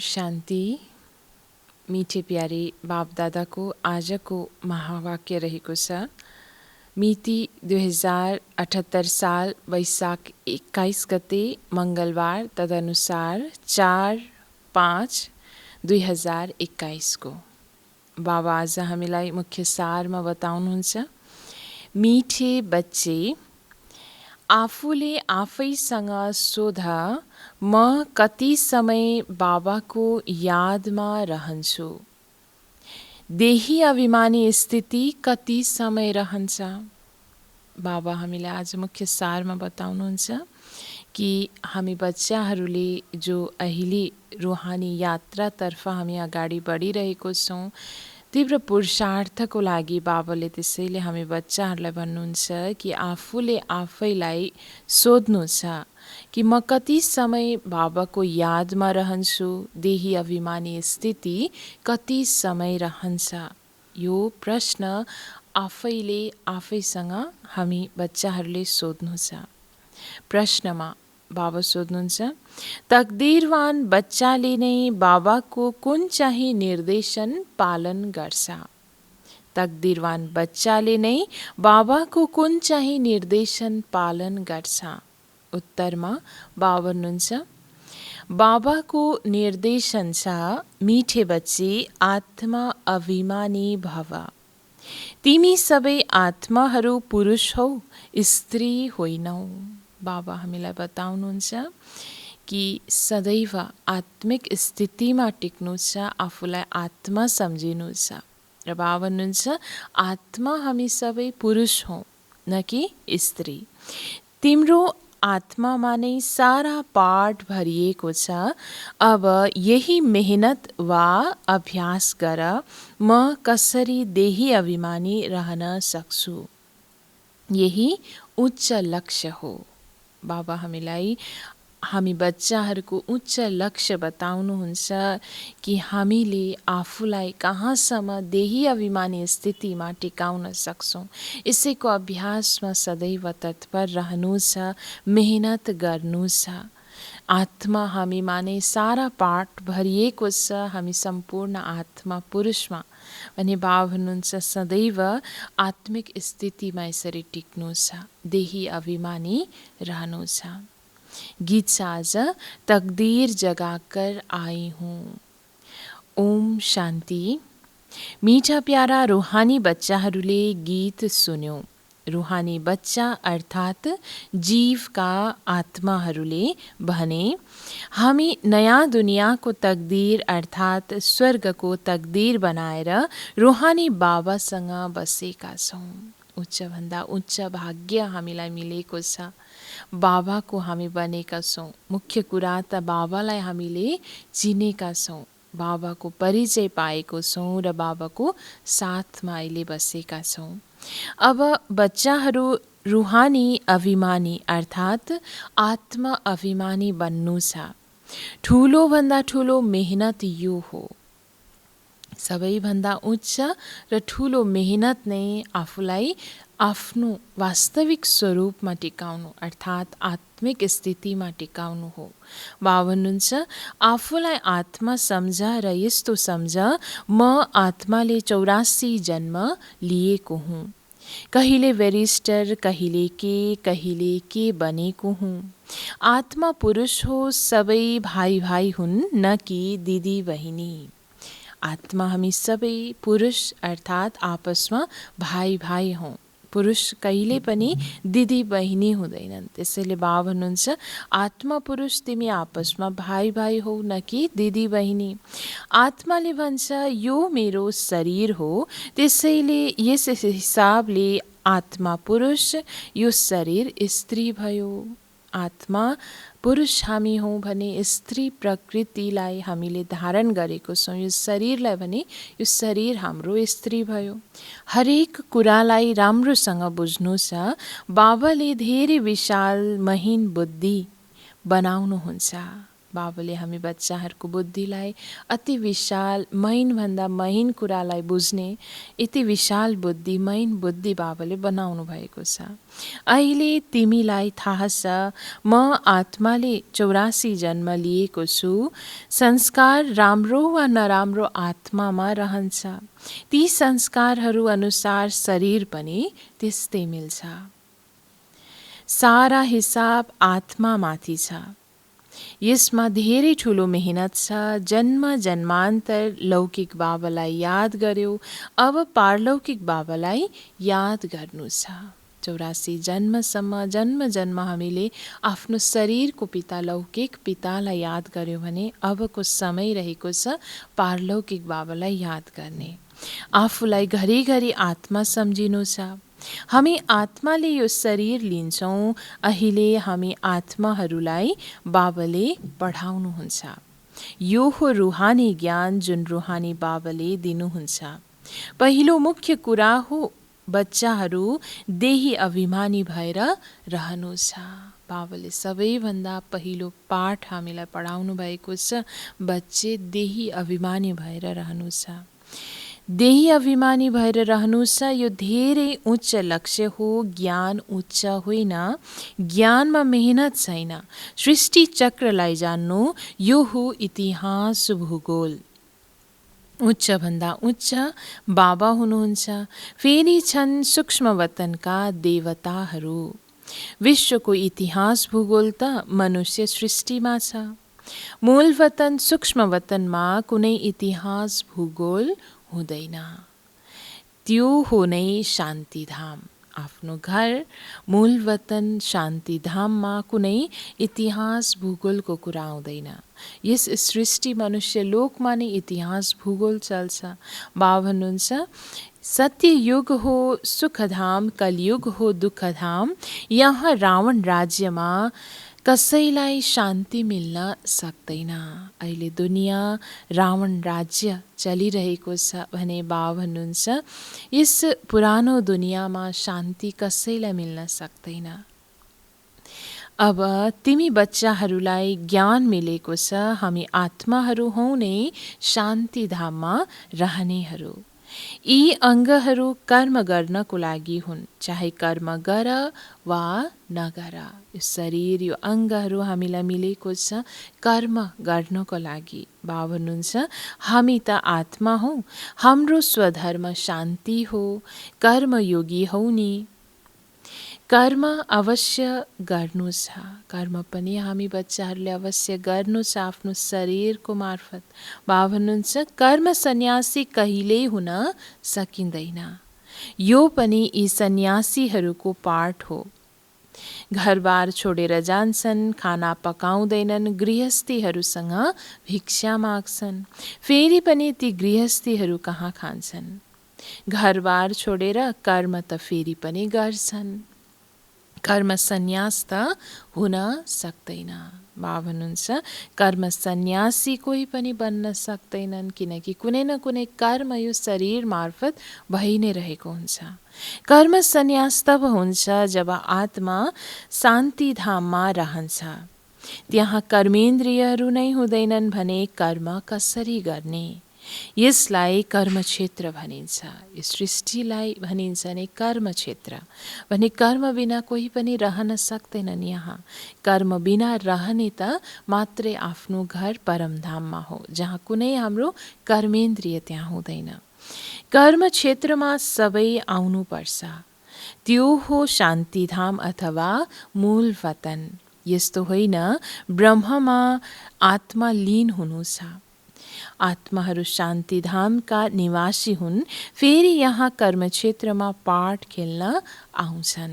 शान्ति। मीठे प्यारे बाप दादाको आजको महावाक्य रहेको छ। मिति 2078 साल वैशाख 21 गते मङ्गलबार, तदनुसार 4/5/2021 को। बाबा आज हामीलाई मुख्य सारमा बताउनुहुन्छ, मिठे बच्चे आफूले आफैसँग सोध, म कति समय बाबाको यादमा रहन्छु। देही अभिमानी स्थिति कति समय रहन्छ। बाबा हामीलाई आज मुख्य सारमा बताउनुहुन्छ कि हामी बच्चाहरूले जो अहिले रुहानी यात्रातर्फ हामी अगाडि बढिरहेको छौँ, तीव्र पुरुषार्थको लागि बाबाले त्यसैले हामी बच्चाहरूलाई भन्नुहुन्छ कि आफूले आफैलाई सोध्नु छ कि म कति समय बाबाको यादमा रहन्छु। देही अभिमानी स्थिति कति समय रहन्छ। यो प्रश्न आफैले आफैसँग हामी बच्चाहरूले सोध्नु छ। प्रश्नमा बाबा सोध्नुहुन्छ, तकदीरवान बच्चाले नै बाबाको कुन चाहिँ निर्देशन पालन गर्छ। तकदीरवान बच्चाले नै बाबाको कुन चाहिँ निर्देशन पालन गर्छ। उत्तरमा बाबा भन्नुहुन्छ, बाबाको निर्देशन छ, मिठे बच्चे आत्मा अभिमानी भव। तिमी सबै आत्माहरू पुरुष हौ, स्त्री होइनौ। बाबा हामीलाई बताउनुहुन्छ कि सदैव आत्मिक स्थितिमा टिक्नु छ, आफूलाई आत्मा सम्झिनु छ। र बाबा भन्नुहुन्छ, आत्मा हामी सबै पुरुष हौ, न कि स्त्री। तिम्रो आत्मामा नै सारा पाठ भरिएको छ। अब यही मेहनत वा अभ्यास गर, म कसरी देही अभिमानी रहन सक्छु। यही उच्च लक्ष्य हो। बाबा हामी बच्चाहरूको उच्च लक्ष्य बताउनुहुन्छ कि हामीले आफूलाई कहाँसम्म देही अभिमानी स्थितिमा टिकाउन सक्छौँ। यसैको अभ्यासमा सदैव तत्पर रहनु छ, मेहनत गर्नु छ। आत्मा हामीमा नै सारा पाठ भरिएको छ। हामी सम्पूर्ण आत्मा पुरुषमा भने बाबा भन्नुहुन्छ, सदैव आत्मिक स्थितिमा यसरी टिक्नु छ, देही अभिमानी रहनु छ। गीत छ आज, तकदीर जगाकर आई हूँ। ओम शान्ति। मीठा प्यारा रुहानी बच्चाहरूले गीत सुन्यो। रुहानी बच्चा अर्थात् जीवका आत्माहरूले भने, हामी नयाँ दुनियाँको तकदीर अर्थात् स्वर्गको तकदीर बनाएर रुहानी बाबासँग बसेका छौँ। उच्चभन्दा उच्च भाग्य हामीलाई मिलेको छ। बाबाको हामी बनेका छौँ। मुख्य कुरा त बाबालाई हामीले चिनेका छौँ, बाबाको परिचय पाएको छौँ र बाबाको साथमा अहिले बसेका छौँ। अब बच्चाहरू रुहानी अभिमानी अर्थात् आत्मा अभिमानी बन्नु छ। ठुलोभन्दा ठुलो मेहनत यो हो। सबैभन्दा उच्च र ठुलो मेहनत नै आफूलाई आफ्नो वास्तविक स्वरूपमा टिकाउनु अर्थात् आत्मिक स्थितिमा टिकाउनु हो। बाबा भन्नुहुन्छ, आफूलाई आत्मा सम्झ र यस्तो सम्झ, म आत्माले 84 जन्म लिएको हुँ। कहिले बेरिस्टर, कहिले के बनेको हुँ। आत्मा पुरुष हो, सबै भाइ भाइ हुन्, न कि दिदी बहिनी। आत्मा हामी सबै पुरुष अर्थात् आपसमा भाइ भाइ हौँ। पुरुष कहिले पनि दिदी बहिनी हुँदैनन्। त्यसैले बाबा भन्नुहुन्छ, आत्मा पुरुष तिमी आपसमा भाइ भाइ हौ, न कि दिदी बहिनी। आत्माले भन्छ, यो मेरो शरीर हो, त्यसैले यस हिसाबले आत्मा पुरुष, यो शरीर स्त्री भयो। आत्मा पुरुष हामी हौँ भने स्त्री प्रकृतिलाई हामीले धारण गरेको छौँ। यो शरीरलाई भने यो शरीर हाम्रो स्त्री भयो। हरेक कुरालाई राम्रोसँग बुझ्नु छ। बाबाले धेरै विशाल महीन बुद्धि बनाउनुहुन्छ। बाबाले हामी बच्चाहरूको बुद्धिलाई अति विशाल मैनभन्दा मैन कुरालाई बुझ्ने यति विशाल बुद्धि मैन बुद्धि बाबाले बनाउनु भएको छ। अहिले तिमीलाई थाहा छ म आत्माले 84 जन्म लिएको छु। संस्कार राम्रो वा नराम्रो आत्मामा रहन्छ। ती संस्कारहरू अनुसार शरीर पनि त्यस्तै मिल्छ। सारा हिसाब आत्मामाथि छ। यसमा धेरै ठुलो मेहनत छ। जन्म जन्मान्तर लौकिक बाबालाई याद गर्यो, अब पारलौकिक बाबालाई याद गर्नु छ। 84 जन्मसम्म जन्म हामीले आफ्नो शरीरको पिता लौकिक पितालाई याद गर्यो भने अबको समय रहेको छ पारलौकिक बाबालाई याद गर्ने। आफूलाई घरिघरि आत्मा सम्झिनु छ। हामी आत्माले यो शरीर लिन्छौँ। अहिले हामी आत्माहरूलाई बाबाले पढाउनुहुन्छ। यो हो रुहानी ज्ञान जुन रुहानी बाबाले दिनुहुन्छ। पहिलो मुख्य कुरा हो बच्चाहरू देही अभिमानी भएर रहनु छ। बाबाले सबैभन्दा पहिलो पाठ हामीलाई पढाउनु भएको छ, बच्चे देही अभिमानी भएर रहनु छ। देही अभिमानी भएर रहनु छ। यो धेरै उच्च लक्ष्य हो। ज्ञान उच्च होइन। ज्ञानमा मेहनत छैन। सृष्टि चक्रलाई जान्नु यो हो इतिहास भूगोल। उच्चभन्दा उच्च बाबा हुनुहुन्छ। फेरि छन् सूक्ष्म वतनका देवताहरू। विश्वको इतिहास भूगोल त मनुष्य सृष्टिमा छ। मूल वतन सूक्ष्म वतनमा कुनै इतिहास भूगोल हुँदैन। त्यो हो नै शान्तिधाम। आफ्नो घर मूल वतन शान्तिधाममा कुनै इतिहास भूगोलको कुरा आउँदैन। यस सृष्टि मनुष्य लोकमा नै इतिहास भूगोल चल्छ। बाबा भन्नुहुन्छ सत्ययुग हो सुखधाम, कलयुग हो दुःखधाम। यहाँ रावण राज्यमा कसैलाई शान्ति मिल्न सक्दैन। अहिले दुनियाँ रावण राज्य चलिरहेको छ भने बाबा भन्नुहुन्छ यस पुरानो दुनियाँमा शान्ति कसैलाई मिल्न सक्दैन। अब तिमी बच्चाहरूलाई ज्ञान मिलेको छ। हामी आत्माहरू हौँ नै शान्तिधाममा रहनेहरू। यी अङ्गहरू कर्म गर्नको लागि हुन्। चाहे कर्म गर वा नगर। यो शरीर यो अङ्गहरू हामीलाई मिलेको छ कर्म गर्नको लागि। बाबा भन्नुहुन्छ हामी त आत्मा हौँ। हाम्रो स्वधर्म शान्ति हो। कर्मयोगी हौ नि। कर्म अवश्य गर्नु छ। कर्म पनि हामी बच्चाहरूले अवश्य गर्नु छ आफ्नो शरीरको मार्फत। बाबा भन्नुहुन्छ कर्म सन्यासी कहिल्यै हुन सकिँदैन। यो पनि यी सन्यासीहरूको पाठ हो। घरबार छोडेर जान्छन्, खाना पकाउँदैनन्, गृहस्थीहरूसँग भिक्षा माग्छन्। फेरि पनि ती गृहस्थीहरू कहाँ खान्छन्। घरबार छोडेर कर्म त फेरि पनि गर्छन्। कर्म सन्यास त हुन सक्दैन। बाबा भन्नुहुन्छ कर्म सन्यासी कोही पनि बन्न सक्दैनन् किनकि कुनै न कुनै कर्म यो शरीर मार्फत भइ नै रहेको हुन्छ। कर्म सन्यास तब हुन्छ जब आत्मा शान्तिधाममा रहन्छ। त्यहाँ कर्मेन्द्रियहरू नै हुँदैनन् भने कर्म कसरी गर्ने। यसलाई कर्मक्षेत्र भनिन्छ। यो सृष्टिलाई भनिन्छ नै कर्मक्षेत्र। भने कर्म बिना कोही पनि रहन सक्दैनन्। यहाँ कर्म बिना रहने त मात्रै आफ्नो घर परमधाममा हो जहाँ कुनै हाम्रो कर्मेन्द्रिय त्यहाँ हुँदैन। कर्मक्षेत्रमा सबै आउनुपर्छ। त्यो हो शान्तिधाम अथवा मूल वतन। यस्तो होइन ब्रह्ममा आत्मा लीन हुनु छ। आत्माहरू शान्तिधामका निवासी हुन्। फेरि यहाँ कर्मक्षेत्रमा पाठ खेल्न आउँछन्।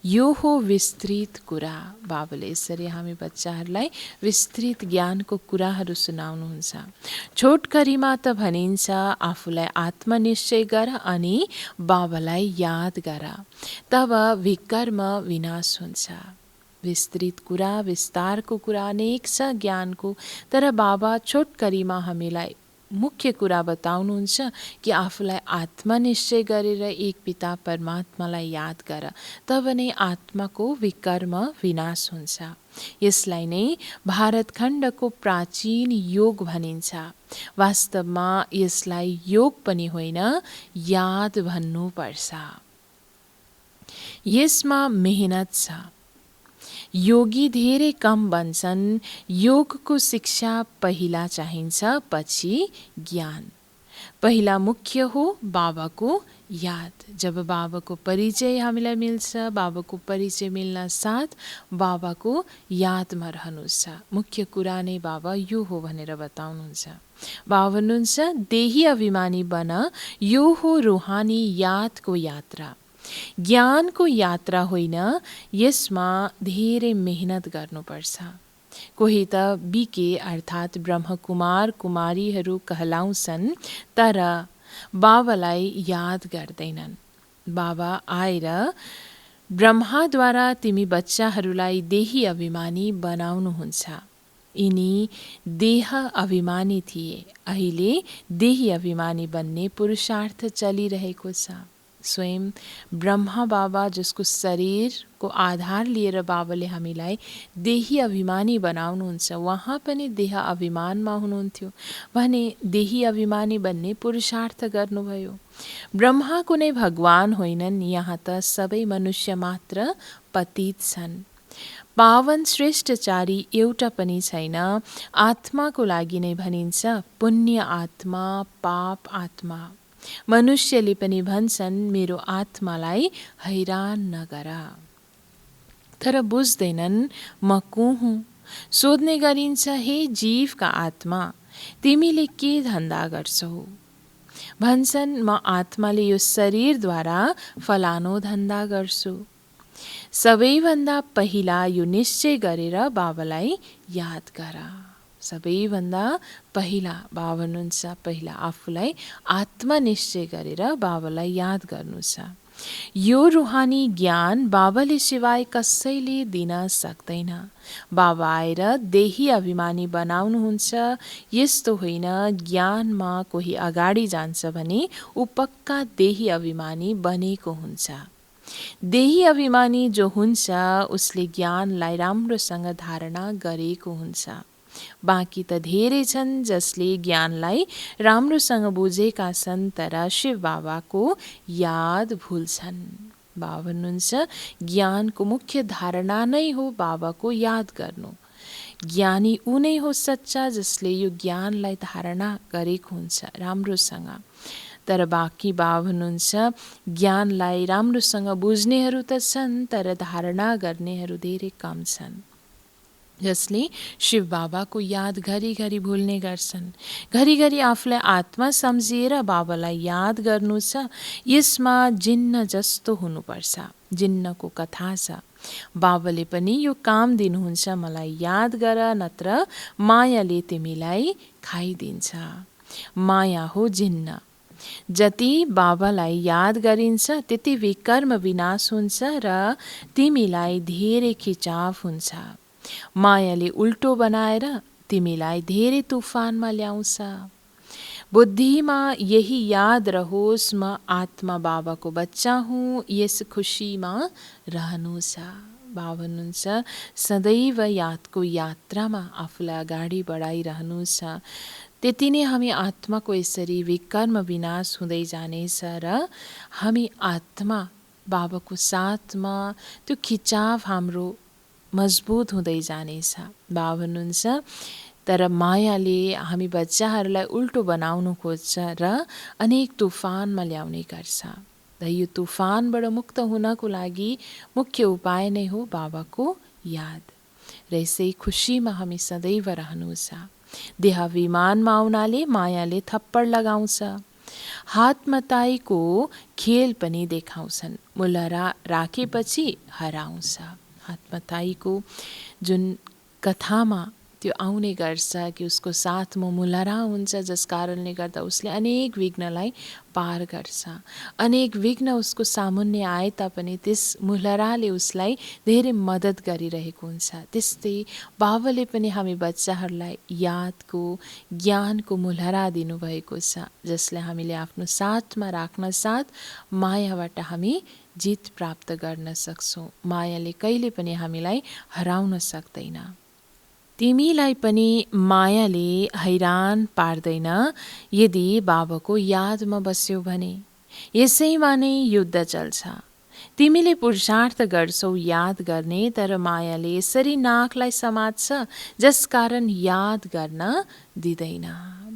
यो हो विस्तृत कुरा। बाबाले यसरी हामी बच्चाहरूलाई विस्तृत ज्ञानको कुराहरू सुनाउनुहुन्छ। छोटकरीमा त भनिन्छ आफूलाई आत्मनिश्चय गर अनि बाबालाई याद गर, तब विकर्म विनाश हुन्छ। विस्तृत कुरा विस्तारको कुरा अनेक छ ज्ञानको, तर बाबा छोटकरीमा हामीलाई मुख्य कुरा बताउनुहुन्छ कि आफूलाई आत्मनिश्चय गरेर एक पिता परमात्मालाई याद गर, तब नै आत्माको विकर्म विनाश हुन्छ। यसलाई नै भारतखण्डको प्राचीन योग भनिन्छ। वास्तवमा यसलाई योग पनि होइन, याद भन्नुपर्छ। यसमा मेहनत छ। योगी धेरै कम बन्छन्। योगको शिक्षा पहिला चाहिन्छ, पछि ज्ञान। पहिला मुख्य हो बाबाको याद। जब बाबाको परिचय हामीलाई मिल्छ, बाबाको परिचय मिल्न साथ बाबाको यादमा रहनुहोस्। मुख्य कुरा नै बाबा यो हो भनेर बताउनुहुन्छ। बाबा भन्नुहुन्छ देही अभिमानी बन, यो हो रुहानी यादको यात्रा। ज्ञानको यात्रा होइन, यसमा धेरै मेहनत गर्नुपर्छ। कोही त बिके अर्थात् ब्रह्मकुमार कुमारीहरू कहलाउँछन्, तर बाबालाई याद गर्दैनन्। बाबा आएर ब्रह्माद्वारा तिमी बच्चाहरूलाई देही अभिमानी बनाउनुहुन्छ। यिनी देह अभिमानी थिए, अहिले देही अभिमानी बन्ने पुरुषार्थ चलिरहेको छ। स्वयं ब्रह्मा बाबा जसको शरीरको आधार लिएर बाबाले हामीलाई देही अभिमानी बनाउनुहुन्छ, उहाँ पनि देह अभिमानमा हुनुहुन्थ्यो भने देही अभिमानी बन्ने पुरुषार्थ गर्नुभयो। ब्रह्मा कुनै भगवान होइनन्, यहाँ त सबै मनुष्य मात्र पतित छन्। पावन श्रेष्ठचारी एउटा पनि छैन। आत्माको लागि नै भनिन्छ पुण्य आत्मा, पाप आत्मा। मनुष्यले पनि भन्छन् मेरो आत्मालाई हैरान नगर, तर बुझ्दैनन् म को हुँ। सोध्ने गरिन्छ हे जीवका आत्मा, तिमीले के धन्दा गर्छौ? भन्छन् म आत्माले यो शरीरद्वारा फलानो धन्दा गर्छु। सबैभन्दा पहिला यो निश्चय गरेर बाबालाई याद गर। सबैभन्दा पहिला बाबा भन्नुहुन्छ पहिला आफूलाई आत्मनिश्चय गरेर बाबालाई याद गर्नु छ। यो रुहानी ज्ञान बाबाले सिवाय कसैले दिन सक्दैन। बाबा आएर देही अभिमानी बनाउनुहुन्छ। यस्तो होइन ज्ञानमा कोही अगाडि जान्छ भने ऊ पक्का देही अभिमानी बनेको हुन्छ। देही अभिमानी जो हुन्छ उसले ज्ञानलाई राम्रोसँग धारणा गरेको हुन्छ। बाँकी त धेरै छन् जसले ज्ञानलाई राम्रोसँग बुझेका छन् तर शिव बाबाको याद भुल्छन्। बाबा भन्नुहुन्छ ज्ञानको मुख्य धारणा नै हो बाबाको याद गर्नु। ज्ञानी ऊ नै हो सच्चा जसले यो ज्ञानलाई धारणा गरेको हुन्छ राम्रोसँग। तर बाँकी बाबा भन्नुहुन्छ ज्ञानलाई राम्रोसँग बुझ्नेहरू त छन् तर धारणा गर्नेहरू धेरै कम छन्, जसले शिव बाबाको याद घरिघरि भुल्ने गर्छन्। घरिघरि आफूलाई आत्मा सम्झिएर बाबालाई याद गर्नु छ। यसमा जिन्न जस्तो हुनुपर्छ। जिन्नको कथा छ। बाबाले पनि यो काम दिनुहुन्छ, मलाई याद गर नत्र मायाले तिमीलाई खाइदिन्छ। माया हो जिन्न। जति बाबालाई याद गरिन्छ त्यति विकर्म विनाश हुन्छ र तिमीलाई धेरै खिचाव हुन्छ। मायाले उल्टो बनाएर तिमीलाई धेरै तुफानमा ल्याउँछ। बुद्धिमा यही याद रहोस् म आत्मा बाबाको बच्चा हुँ, यस खुसीमा रहनु छ। बाबा भन्नुहुन्छ सदैव यादको यात्रामा आफूलाई अगाडि बढाइरहनु छ। त्यति नै हामी आत्माको यसरी विकर्म विनाश हुँदै जानेछ र हामी आत्मा बाबाको साथमा त्यो खिचाव हाम्रो मजबुत हुँदै जानेछ। बाबा भन्नुहुन्छ तर मायाले हामी बच्चाहरूलाई उल्टो बनाउनु खोज्छ र अनेक तुफानमा ल्याउने गर्छ। र यो तुफानबाट मुक्त हुनको लागि मुख्य उपाय नै हो बाबाको याद। र यसै खुसीमा हामी सदैव रहनु छ। देहाभिमानमा आउनाले मायाले थप्पड लगाउँछ। हातमताईको खेल पनि देखाउँछन्। मूल्य राखेपछि हराउँछ। हातमताईको जुन कथामा त्यो आउने गर्छ कि उसको साथमा मुलहरा हुन्छ, जस कारणले गर्दा उसले अनेक विघ्नलाई पार गर्छ। अनेक विघ्न उसको सामुन्ने आए तापनि त्यस मुलहराले उसलाई धेरै मद्दत गरिरहेको हुन्छ। त्यस्तै बाबाले पनि हामी बच्चाहरूलाई यादको, ज्ञानको मुलहरा दिनुभएको छ, जसले हामीले आफ्नो साथमा राख्न साथ मायाबाट हामी जित प्राप्त गर्न सक्छौँ। मायाले कहिले पनि हामीलाई हराउन सक्दैन। तिमीलाई पनि मायाले हैरान पार्दैन यदि बाबाको यादमा बस्यौ भने। यसैमा नै युद्ध चल्छ। तिमीले पुरुषार्थ गर्छौ याद गर्ने, तर मायाले यसरी नाकलाई समात्छ जसकारण याद गर्न दिँदैन।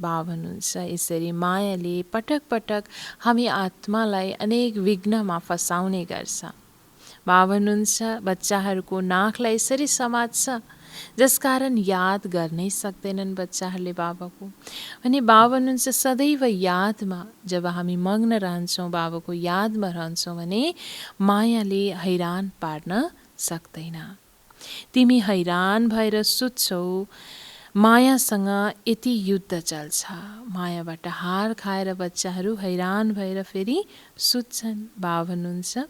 बाबा हुनुहुन्छ यसरी मायाले पटक पटक हामी आत्मालाई अनेक विघ्नमा फसाउने गर्छ। बाबा हुनुहुन्छ बच्चाहरूको नाकलाई यसरी समात्छ जसकारण याद गर्नै सक्दैनन् बच्चाहरूले बाबाको। अनि बाबा हुनुहुन्छ सदैव यादमा, जब हामी मग्न रहन्छौँ, बाबाको यादमा रहन्छौँ भने मायाले हैरान पार्न सक्दैन। तिमी हैरान भएर सुत्छौ, मायासँग यति युद्ध चल्छ। मायाबाट हार खाएर बच्चाहरू हैरान भएर फेरि सुत्छन्। बाबा हुनुहुन्छ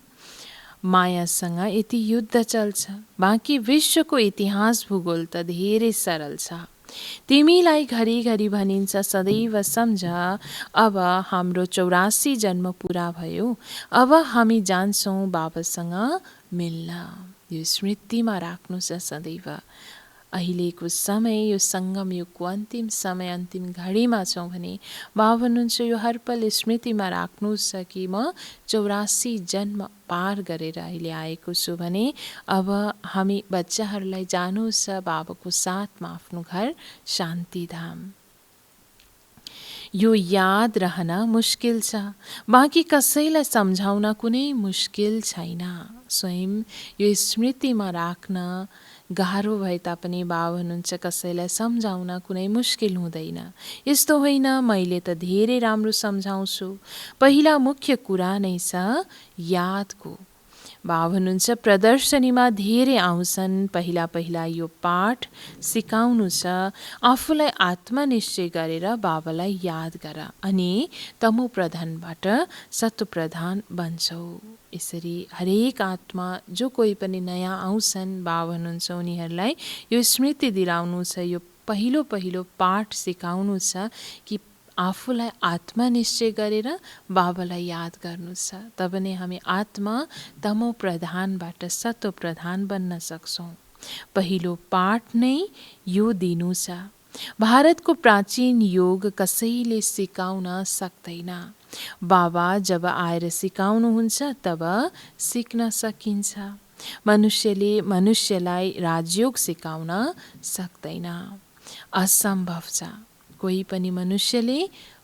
मायासँग यति युद्ध चल्छ। बाँकी विश्वको इतिहास भूगोल त धेरै सरल छ। तिमीलाई घरिघरि भनिन्छ सदैव सम्झ, अब हाम्रो 84 जन्म पुरा भयो, अब हामी जान्छौँ बाबासँग मिल्न। यो स्मृतिमा राख्नुहोस् सदैव। अहिलेको समय यो सङ्गम युगको अन्तिम समय, अन्तिम घडीमा छौँ भने बाबा हुनुहुन्छ यो हर पल स्मृतिमा राख्नुहोस् कि म 84 जन्म पार गरेर अहिले आएको छु भने अब हामी बच्चाहरूलाई जानुहोस् बाबाको साथमा आफ्नो घर शान्तिधाम। यो याद रहन मुस्किल छ, बाँकी कसैलाई सम्झाउन कुनै मुस्किल छैन। स्वयं यो स्मृतिमा राख्न गाह्रो भए तापनि बाबा हुनुहुन्छ कसैलाई सम्झाउन कुनै मुस्किल हुँदैन। यस्तो होइन मैले त धेरै राम्रो सम्झाउँछु। पहिला मुख्य कुरा नै छ यादको। बाबा हुनुहुन्छ प्रदर्शनीमा धेरै आउँछन्। पहिला पहिला यो पाठ सिकाउनु छ, आफूलाई आत्मनिश्चय गरेर बाबालाई याद गर, अनि तमो प्रधानबाट सत्व प्रधान बन्छौ। यसरी हरेक आत्मा जो कोही पनि नयाँ आउँछन्, बाबा हुनुहुन्छ उनीहरूलाई यो स्मृति दिलाउनु छ, यो पहिलो पहिलो पाठ सिकाउनु छ कि आफूलाई आत्मनिश्चय गरेर बाबालाई याद गर्नु छ। तब नै हामी आत्मा तमो प्रधानबाट सत्व प्रधान बन्न सक्छौँ। पहिलो पाठ नै यो दिनु छ। भारतको प्राचीन योग कसैले सिकाउन सक्दैन। बाबा जब आएर सिकाउनुहुन्छ तब सिक्न सकिन्छ। मनुष्यले मनुष्यलाई राजयोग सिकाउन सक्दैन, असम्भव छ। कोही पनि मनुष्यले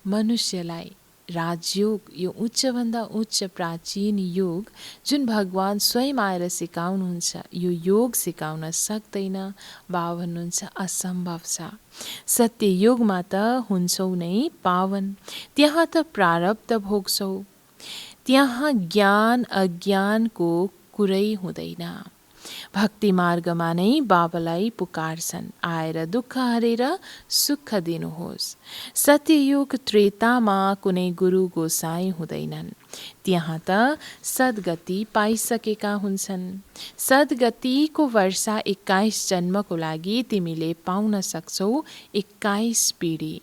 मनुष्यलाई राजयोग, यो उच्चभन्दा उच्च प्राचीन योग जुन भगवान स्वयं आएर सिकाउनुहुन्छ, यो योग सिकाउन सक्दैन। बाबा भन्नुहुन्छ असम्भव छ। सत्य युगमा त हुन्छौ नै पावन, त्यहाँ त प्रारब्ध भोग्छौ, त्यहाँ ज्ञान अज्ञानको कुरै हुँदैन। भक्ति मार्गमा नै बाबालाई पुकार्छन्, आएर दुःख हरेर सुख दिनुहोस्। सत्ययुग त्रेतामा कुनै गुरु गोसाई हुँदैनन्, त्यहाँ त सद्गति पाइसकेका हुन्छन्। सद्गतिको वर्षा 21 जन्मको लागि तिमीले पाउन सक्छौ 21 पिँढी।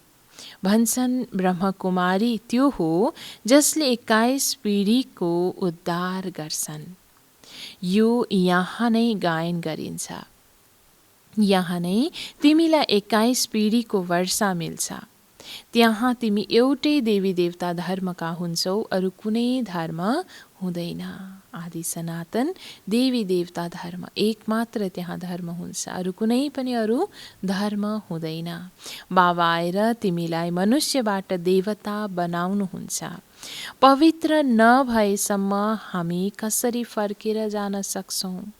भन्छन् ब्रह्मकुमारी त्यो हो जसले 21 पिँढीको उद्धार गर्छन्। यो यहाँ नै गायन गरिन्छ। यहाँ नै तिमीलाई 21 पिँढीको वर्षा मिल्छ। त्यहाँ तिमी एउटै देवी देवता धर्मका हुन्छौ, अरू कुनै धर्म हुँदैन। आदि सनातन देवी देवता धर्म एकमात्र त्यहाँ धर्म हुन्छ, अरू कुनै पनि अरू धर्म हुँदैन। बाबा आएर तिमीलाई मनुष्यबाट देवता बनाउनुहुन्छ। पवित्र नभएसम्म हामी कसरी फर्केर जान सक्छौँ?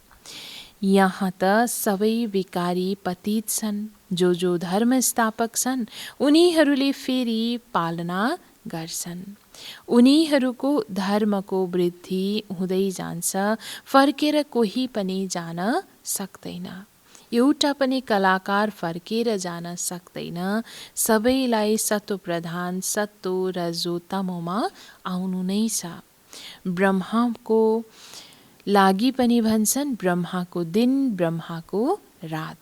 यहाँ त सबै विकारी पतित छन्। जो धर्म स्थापक छन् उनीहरूले फेरि पालना गर्छन्। उनीहरूको धर्मको वृद्धि हुँदै जान्छ, फर्केर कोही पनि जान सक्दैन। एउटा पनि कलाकार फर्केर जान सक्दैन। सबैलाई सतो प्रधान सतो रजो तमोमा आउनु नै छ। ब्रह्माको लागि पनि भन्छन् ब्रह्माको दिन ब्रह्माको रात।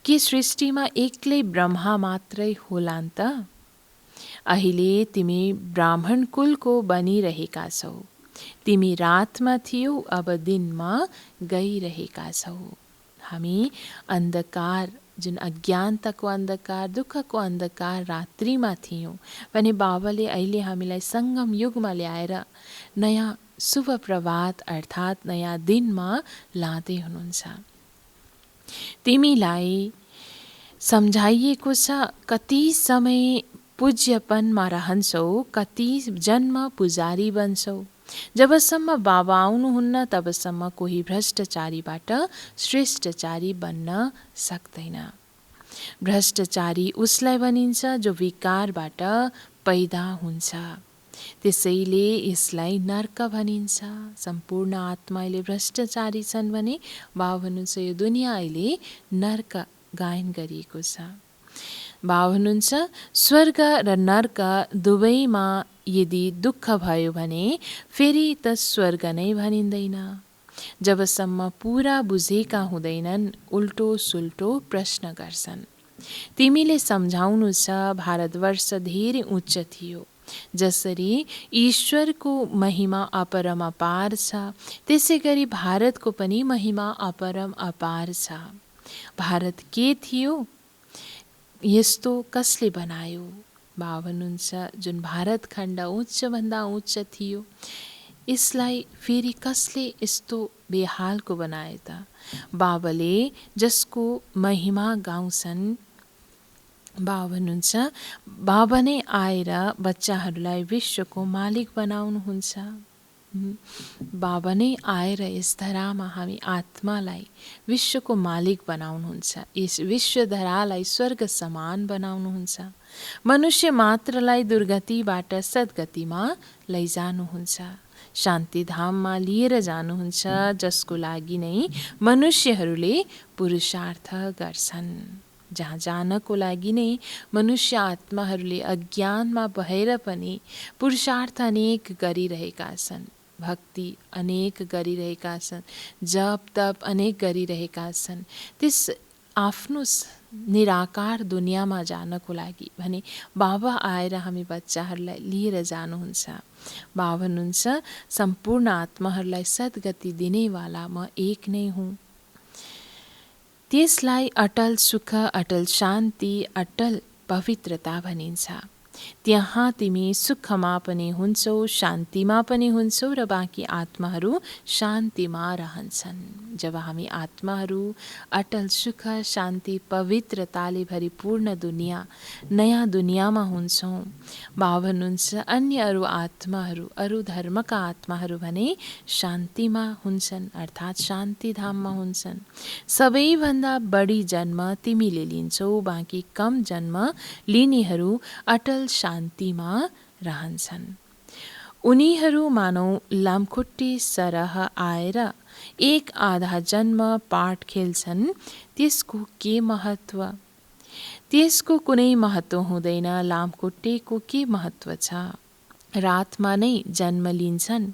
के सृष्टिमा एक्लै ब्रह्मा मात्रै होलान् त? अहिले तिमी ब्राह्मण कुलको बनिरहेका छौ। तिमी रातमा थियौ, अब दिनमा गइरहेका छौ। हामी अन्धकार, जुन अज्ञानताको अन्धकार, दुःखको अन्धकार रात्रिमा थियौँ भने बाबाले अहिले हामीलाई सङ्गम युगमा ल्याएर नयाँ शुभ प्रभात अर्थात् नयाँ दिनमा लाँदै हुनुहुन्छ। तिमीलाई सम्झाइएको छ कति समय पूज्यपनमा रहन्छौ, कति जन्म पुजारी बन्छौ। जबसम्म बाबा आउनुहुन्न तबसम्म कोही भ्रष्टाचारीबाट श्रेष्ठचारी बन्न सक्दैन। भ्रष्टाचारी उसलाई भनिन्छ जो विकारबाट पैदा हुन्छ। त्यसैले यसलाई नर्क भनिन्छ। सम्पूर्ण आत्माले भ्रष्टाचारी छन् भने बाबा भन्नुहुन्छ यो दुनियाँ अहिले नर्क गायन गरिएको छ। बाबा भन्नुहुन्छ स्वर्ग र नर्क दुवैमा यदि दुःख भयो भने फेरि त स्वर्ग नै भनिँदैन। जबसम्म पुरा बुझेका हुँदैनन् उल्टो सुल्टो प्रश्न गर्छन्। तिमीले सम्झाउनु छ भारतवर्ष धेरै उच्च थियो। जसरी ईश्वरको महिमा अपरम अपार छ, त्यसै गरी भारतको पनि महिमा अपरम अपार छ। भारत के थियो, यस्तो कसले बनायो? बाबा भन्नुहुन्छ जुन भारत खण्ड उच्चभन्दा उच्च थियो, यसलाई फेरि कसले यस्तो बेहालको बनायो त? बाबाले जसको महिमा गाउँछन्, बाबा भन्नुहुन्छ बाबा नै आएर बच्चाहरूलाई विश्वको मालिक बनाउनुहुन्छ। बाबा नै आएर यस धरामा हामी आत्मालाई विश्वको मालिक बनाउनुहुन्छ। यस विश्वधरालाई स्वर्ग समान बनाउनुहुन्छ। मनुष्य मात्रलाई दुर्गतिबाट सद्गतिमा लैजानुहुन्छ। शान्तिधाममा लिएर जानुहुन्छ, जसको लागि नै मनुष्यहरूले पुरुषार्थ गर्छन्। जहाँ जानको लागि नै मनुष्य आत्माहरूले अज्ञानमा भएर पनि पुरुषार्थ अनेक गरिरहेका छन्, भक्ति अनेक गरिरहेका छन्, जप तप अनेक गरिरहेका छन्। त्यस आफ्नो निराकार दुनियाँमा जानको लागि भने बाबा आएर हामी बच्चाहरूलाई लिएर जानुहुन्छ। बाबा भन्नुहुन्छ सम्पूर्ण आत्माहरूलाई सद्गति दिनेवाला म एक नै हुँ। त्यसलाई अटल सुख, अटल शान्ति, अटल पवित्रता भनिन्छ। त्यहाँ तिमी सुखमा पनि हुन्छौ, शान्तिमा पनि हुन्छौ र बाँकी आत्माहरू शान्तिमा रहन्छन्। जब हामी आत्माहरू अटल सुख, शान्ति, पवित्रताले भरिपूर्ण दुनियाँ, नयाँ दुनियाँमा हुन्छौँ। बाबा भन्नुहुन्छ अन्य अरू आत्माहरू, अरू धर्मका आत्माहरू भने शान्तिमा हुन्छन् अर्थात् शान्तिधाममा हुन्छन्। सबैभन्दा बढी जन्म तिमीले लिन्छौ, बाँकी कम जन्म लिनेहरू अटल शान्तिमा रहन्छन्। उनीहरू मानौ लामखुट्टे सरह आएर एक आधा जन्म पाठ खेल्छन्। त्यसको के महत्त्व? त्यसको कुनै महत्त्व हुँदैन। लामखुट्टेको के महत्त्व छ? रातमा नै जन्म लिन्छन्,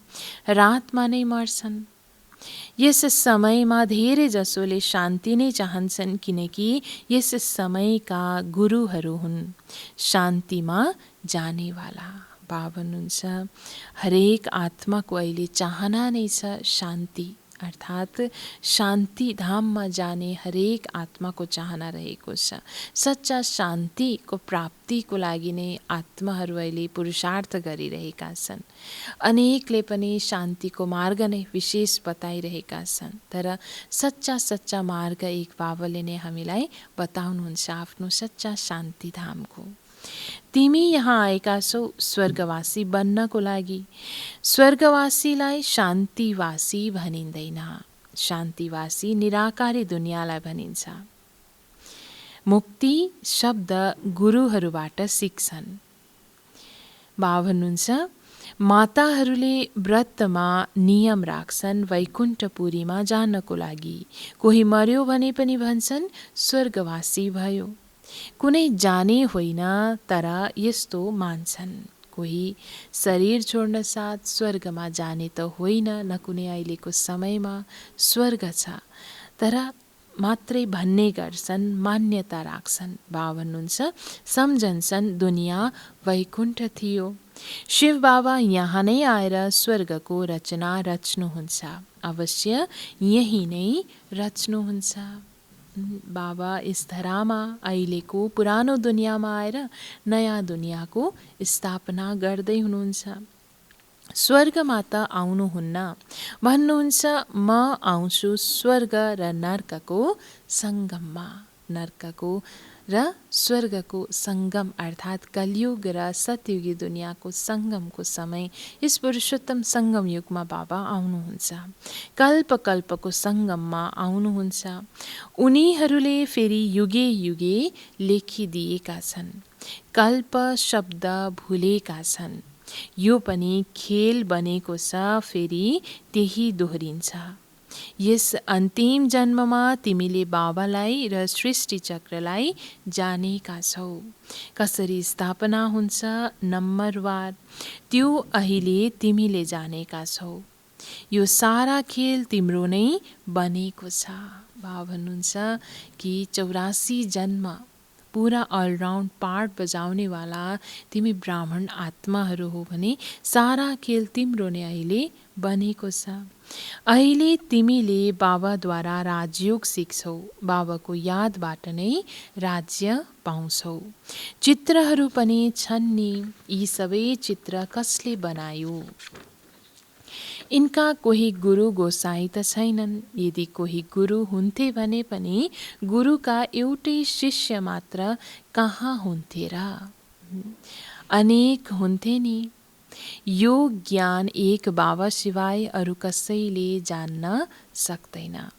रातमा नै मर्छन्। यस समयमा धेरै जसोले शान्ति नै चाहन्छन्, किनकि यस समयका गुरुहरू हुन् शान्तिमा जानेवाला। बाबा भन्नुहुन्छ हरेक आत्माको अहिले चाहना नै छ शान्ति, अर्थात् शान्ति धाममा जाने हरेक आत्माको चाहना रहेको छ। सच्चा शान्तिको प्राप्तिको लागि नै आत्माहरू अहिले पुरुषार्थ गरिरहेका छन्। अनेकले पनि शान्तिको मार्ग नै विशेष बताइरहेका छन्, तर सच्चा मार्ग एक बाबाले नै हामीलाई बताउनुहुन्छ आफ्नो सच्चा शान्ति धामको। तिमी यहाँ आएका छौ स्वर्गवासी बन्नको लागि। स्वर्गवासीलाई शान्तिवासी भनिँदैन। शान्तिवासी निराकारी दुनियाँलाई भनिन्छ। मुक्ति शब्द गुरुहरूबाट सिक्छन्। बाबा भन्नुहुन्छ माताहरूले व्रतमा नियम राख्छन् वैकुण्ठपुरीमा जानको लागि। कोही मर्यो भने पनि भन्छन् स्वर्गवासी भयो। कुनै जाने होइन तर यस्तो मान्छन्। कोही शरीर छोड्न साथ स्वर्गमा जाने त होइन, न कुनै अहिलेको समयमा स्वर्ग छ, तर मात्रै भन्ने गर्छन्, मान्यता राख्छन्। बाबा भन्नुहुन्छ सम्झन्छन् दुनियाँ वैकुण्ठ थियो। शिव बाबा यहाँ नै आएर स्वर्गको रचना रच्नुहुन्छ, अवश्य यही नै रच्नुहुन्छ। बाबा यस धरामा अहिलेको पुरानो दुनियाँमा आएर नयाँ दुनियाँको स्थापना गर्दै हुनुहुन्छ। स्वर्गमा त आउनुहुन्न, भन्नुहुन्छ म आउँछु स्वर्ग र नर्कको सङ्गममा। नर्कको र स्वर्गको सङ्गम अर्थात् कलियुग र सतयुगी दुनियाँको सङ्गमको समय यस पुरुषोत्तम सङ्गम युगमा बाबा आउनुहुन्छ। कल्प कल्पको सङ्गममा आउनुहुन्छ। उनीहरूले फेरि युगे युगे लेखिदिएका छन्। कल्प शब्द भुलेका छन्। यो पनि खेल बनेको छ, फेरि त्यही दोहोरिन्छ। यस अन्तिम जन्ममा तिमीले बाबालाई र सृष्टि चक्रलाई जानेका छौ। कसरी स्थापना हुन्छ नम्बरवार, त्यो अहिले तिमीले जानेका छौ। यो सारा खेल तिम्रो नै बनेको छ। बाबा भन्नुहुन्छ कि 84 जन्म पुरा अलराउन्ड पार्ट बजाउनेवाला तिमी ब्राह्मण आत्माहरू हो भने सारा खेल तिम्रो नै अहिले बनेको छ। अहिले तिमीले बाबाद्वारा राजयोग सिक्छौ। बाबाको यादबाट नै राज्य पाउँछौ। चित्रहरू पनि छन् नि, यी सबै चित्र कसले बनायो? इनका कोही गुरु गोसाई त छैनन्। यदि कोही गुरु हुन्थे भने पनि गुरुका एउटै शिष्य मात्र कहाँ हुन्थे र? अनेक हुन्थे नि। यो ज्ञान एक बाबा सिवाय अरू कसैले जान्न सक्दैन।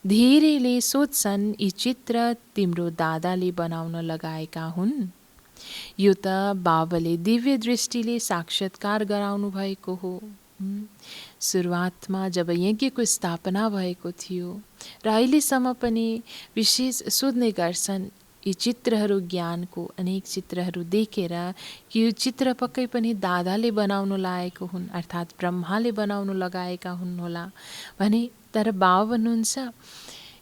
धेरैले सोध्छन् यी चित्र तिम्रो दादाले बनाउन लगाएका हुन्। यो त बाबाले दिव्य दृष्टिले साक्षात्कार गराउनु भएको हो। सुरुवातमा जब यज्ञको स्थापना भएको थियो र अहिलेसम्म पनि विशेष सोध्ने गर्छन् यी चित्रहरू, ज्ञानको अनेक चित्रहरू देखेर कि यो चित्र पक्कै पनि दादाले बनाउनु लागेको हुन्, अर्थात् ब्रह्माले बनाउनु लगाएका हुन् होला भने, तर बाबा भन्नुहुन्छ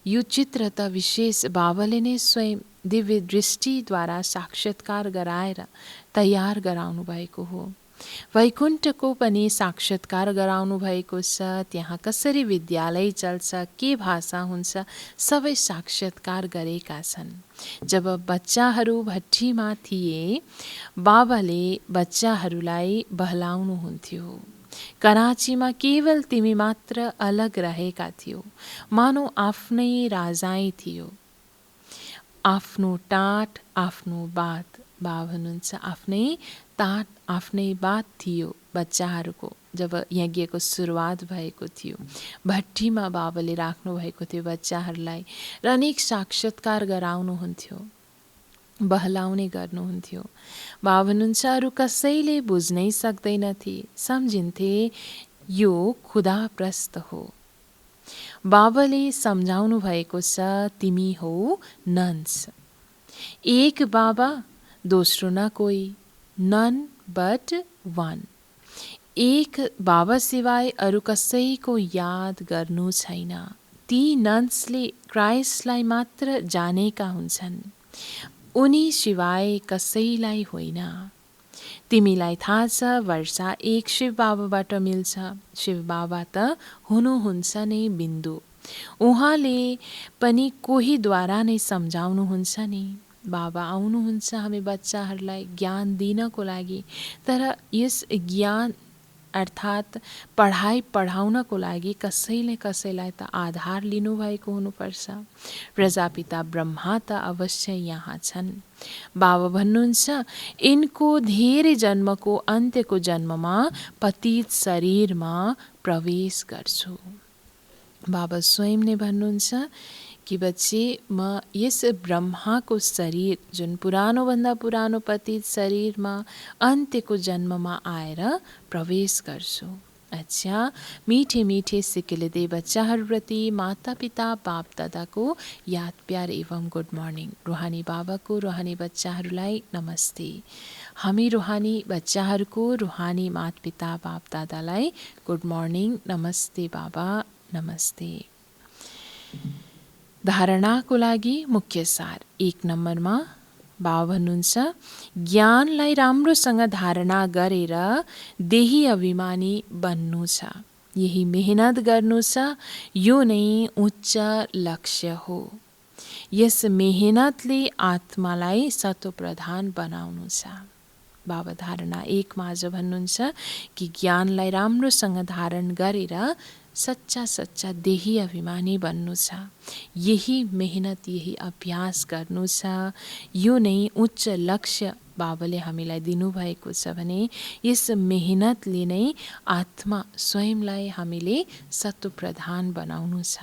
यो चित्र त विशेष बाबाले नै स्वयं दिव्य दृष्टिद्वारा साक्षात्कार गराएर तयार गराउनु भएको हो। वैकुण्ठको पनि साक्षात्कार गराउनु भएको छ। त्यहाँ कसरी विद्यालय चल्छ, के भाषा हुन्छ, सबै साक्षात्कार गरेका छन्। जब बच्चाहरू भट्टीमा थिए बाबाले बच्चाहरूलाई बहलाउनुहुन्थ्यो। कराचीमा केवल तिमी मात्र अलग रहेका थियौ, मानौ आफ्नै राजाई थियो। आफ्नो टाट, आफ्नो बात। बाबा भन्नुहुन्छ आफ्नै टाट, आफ्नै बात थियो बच्चाहरूको। जब यज्ञको सुरुवात भएको थियो भट्टीमा बाबाले राख्नु भएको थियो बच्चाहरूलाई र अनेक साक्षात्कार गराउनुहुन्थ्यो, बहलाउने गर्नुहुन्थ्यो। बाबा भन्नुहुन्छ अरू कसैले बुझ्नै सक्दैनथे, सम्झिन्थे यो खुदा प्रस्त हो। बाबाले सम्झाउनु भएको छ तिमी हो नन्स। एक बाबा, दोस्रो न कोही, नन बट वान। एक बाबा सिवाय अरू कसैको याद गर्नु छैन। ती नन्सले क्राइस्टलाई मात्र जानेका हुन्छन्, उनी सिवाय कसैलाई होइन। तिमीलाई थाहा छ वर्षा एक शिव बाबाबाट मिल्छ। शिव बाबा त हुनुहुन्छ नै बिन्दु। उहाँले पनि कोहीद्वारा नै सम्झाउनुहुन्छ नि। बाबा आउनुहुन्छ हामी बच्चाहरूलाई ज्ञान दिनको लागि, तर यस ज्ञान अर्थात् पढाइ पढाउनको लागि कसैले कसैलाई त आधार लिनुभएको हुनुपर्छ। प्रजापिता ब्रह्मा त अवश्य यहाँ छन्। बाबा भन्नुहुन्छ यिनको धेरै जन्मको अन्त्यको जन्ममा पतित शरीरमा प्रवेश गर्छु। बाबा स्वयं नै भन्नुहुन्छ कि बच्चे म यस ब्रह्माको शरीर जुन पुरानोभन्दा पुरानो पतित शरीरमा अन्त्यको जन्ममा आएर प्रवेश गर्छु। अच्छा, मीठे मीठे सिक्किलिँदै बच्चाहरूप्रति माता पिता बाप दादाको याद प्यार एवं गुड मर्निङ। रुहानी बाबाको रुहानी बच्चाहरूलाई नमस्ते। हामी रुहानी बच्चाहरूको रुहानी माता पिता बाप दादालाई गुड मर्निङ, नमस्ते बाबा, नमस्ते। धारणाको लागि मुख्य सार 1 नम्बरमा बाबा भन्नुहुन्छ, ज्ञानलाई राम्रोसँग धारणा गरेर देही अभिमानी बन्नु छ। यही मेहनत गर्नु छ। यो नै उच्च लक्ष्य हो। यस मेहनतले आत्मालाई सत्वप्रधान बनाउनु छ। बाबा धारणा 1 मा आज भन्नुहुन्छ कि ज्ञानलाई राम्रोसँग धारण गरेर सच्चा सच्चा देही अभिमानी बन्नु छ। यही मेहनत, यही अभ्यास गर्नु छ। यो नै उच्च लक्ष्य बाबाले हामीलाई दिनुभएको छ भने यस मेहनतले नै आत्मा स्वयंलाई हामीले सत्वप्रधान बनाउनु छ।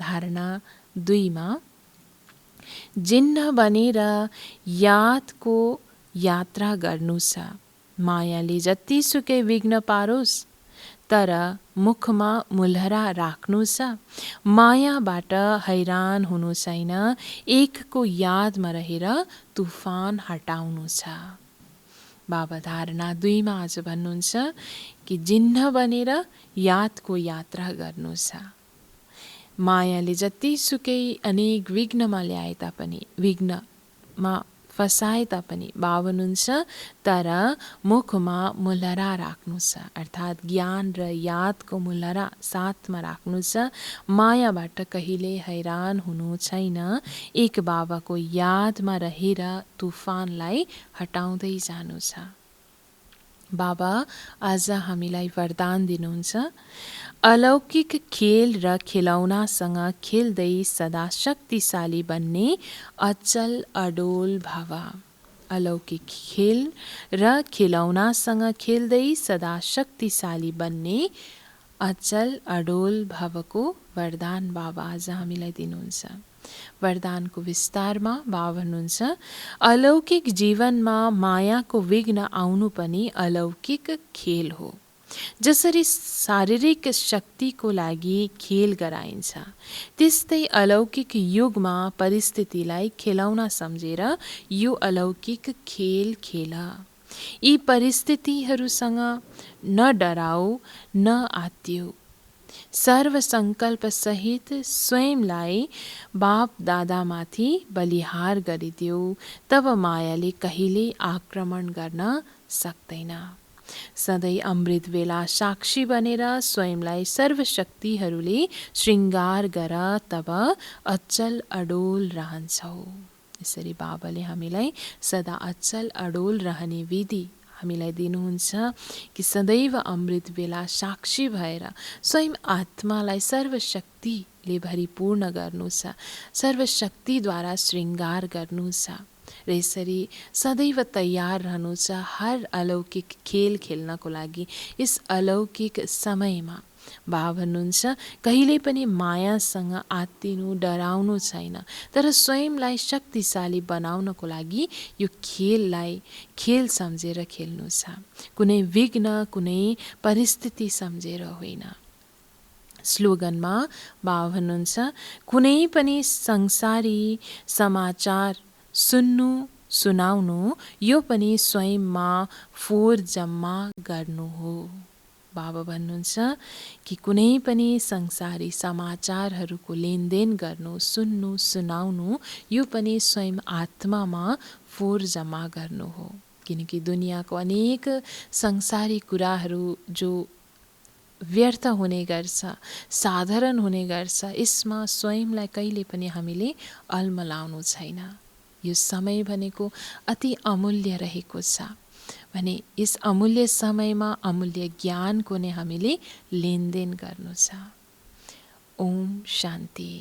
धारणा 2 मा जिन्न बनेर यादको यात्रा गर्नु छ। मायाले जतिसुकै विघ्न पारोस् तर मुखमा मुलहरा राख्नु छ। मायाबाट हैरान हुनु छैन। एकको यादमा रहेर तुफान हटाउनु छ। बाबा धारणा 2 मा आज भन्नुहुन्छ कि जिन्न बनेर यादको यात्रा गर्नु छ। मायाले जतिसुकै अनेक विघ्नमा ल्याए तापनि, विघ्नमा फसाए तापनि बाबा भन्नुहुन्छ तर मुखमा मुलहरा राख्नु छ। अर्थात् ज्ञान र यादको मुलहरा साथमा राख्नु छ। मायाबाट कहिले हैरान हुनु छैन। एक बाबाको यादमा रहेर तुफानलाई हटाउँदै जानु छ। बाबा आज हामीलाई वरदान दिनुहुन्छ, अलौकिक खेल र खेलौनासँग खेल्दै सदा शक्तिशाली बन्ने अचल अडोल भव। अलौकिक खेल र खेलौनासँग खेल्दै सदा शक्तिशाली बन्ने अचल अडोल भवको वरदान बाबा आज हामीलाई दिनुहुन्छ। वरदानको विस्तारमा बाबा भन्नुहुन्छ, अलौकिक जीवनमा मायाको विघ्न आउनु पनि अलौकिक खेल हो। जसरी शारीरिक शक्तिको लागि खेल गराइन्छ, त्यस्तै अलौकिक युगमा परिस्थितिलाई खेलौना सम्झेर यो अलौकिक खेल खेल। यी परिस्थितिहरूसँग न डराऊ न आत्तिऊ। सर्वसङ्कल्प सहित स्वयंलाई बाप दादामाथि बलिहार गरिदेऊ। तब मायाले कहिले आक्रमण गर्न सक्दैन। सधैँ अमृत बेला साक्षी बनेर स्वयंलाई सर्वशक्तिहरूले श्रृङ्गार गर, तब अचल अडोल रहन्छौ। यसरी बाबाले हामीलाई सदा अचल अडोल रहने विधि हामीलाई दिनुहुन्छ कि सदैव अमृत बेला साक्षी भएर स्वयं आत्मालाई सर्वशक्तिले भरिपूर्ण गर्नु छ। सर्वशक्तिद्वारा श्रृङ्गार गर्नु छ र यसरी सदैव तयार रहनु छ हर अलौकिक खेल खेल्नको लागि। यस अलौकिक समयमा बाबा भन्नुहुन्छ, कहिले पनि मायासँग आत्तिनु डराउनु छैन, तर स्वयंलाई शक्तिशाली बनाउनको लागि यो खेललाई खेल सम्झेर खेल्नु छ। कुनै विघ्न, कुनै परिस्थिति सम्झेर होइन। स्लोगनमा बाबा भन्नुहुन्छ, कुनै पनि संसारी समाचार सुन्नु सुनाउनु यो पनि स्वयंमा फोहोर जम्मा गर्नु हो। बाबा भन्नुहुन्छ कि कुनै पनि संसारी समाचारहरूको लेनदेन गर्नु, सुन्नु सुनाउनु यो पनि स्वयं आत्मामा फोहोर जम्मा गर्नु हो। किनकि दुनियाँको अनेक संसारी कुराहरू जो व्यर्थ हुने गर्छ, साधारण हुने गर्छ, यसमा स्वयंलाई कहिले पनि हामीले अल्मलाउनु छैन। यो समय भनेको अति अमूल्य रहेको छ भने यस अमूल्य समयमा अमूल्य ज्ञानको नै हामीले लेनदेन गर्नु छ। ओम शान्ति।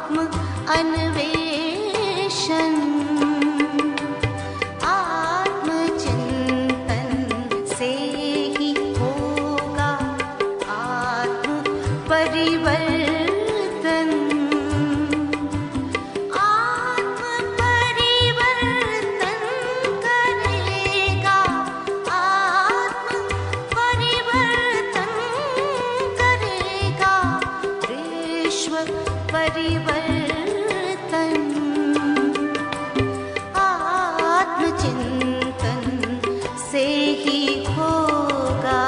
आत्म अन्वेषण, आत्मचिंतन से ही होगा आत्म परिवर्तन। आत्म परिवर्तन करेगा, आत्म परिवर्तन करेगा, विश्व परिवर्तन आत्मचिंतन से ही होगा।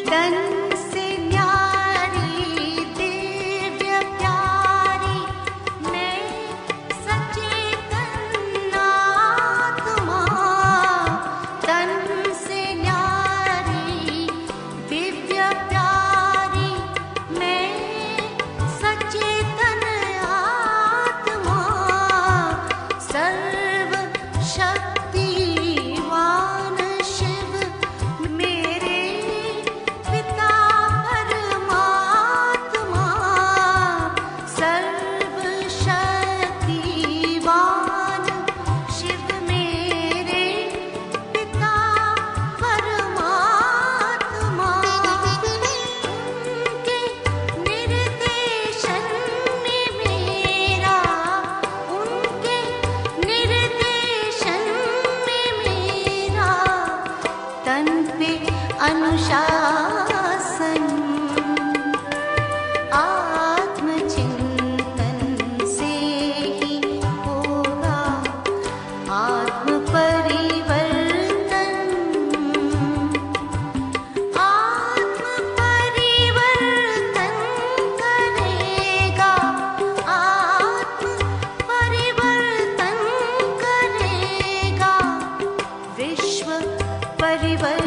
तन से न्यारी दिव्य प्यारी मैं सचेतन आत्मा, तन से न्यारी दिव्य प्यारी मैं सचेतन आत्मा, सर्व शक्तिवान शिव मेरे पिता परमात्मा, सर्व शक्तिवान शिव मेरे पिता परमात्मा, उनके निर्देशन में मेरा, उनके निर्देशन में मेरा तन पे अनुशासन, आत्मचिंतन से ही होगा आत्म परिवर्तन। आत्म परिवर्तन करेगा, आत्म परिवर्तन करेगा, विश्व परिवर्तन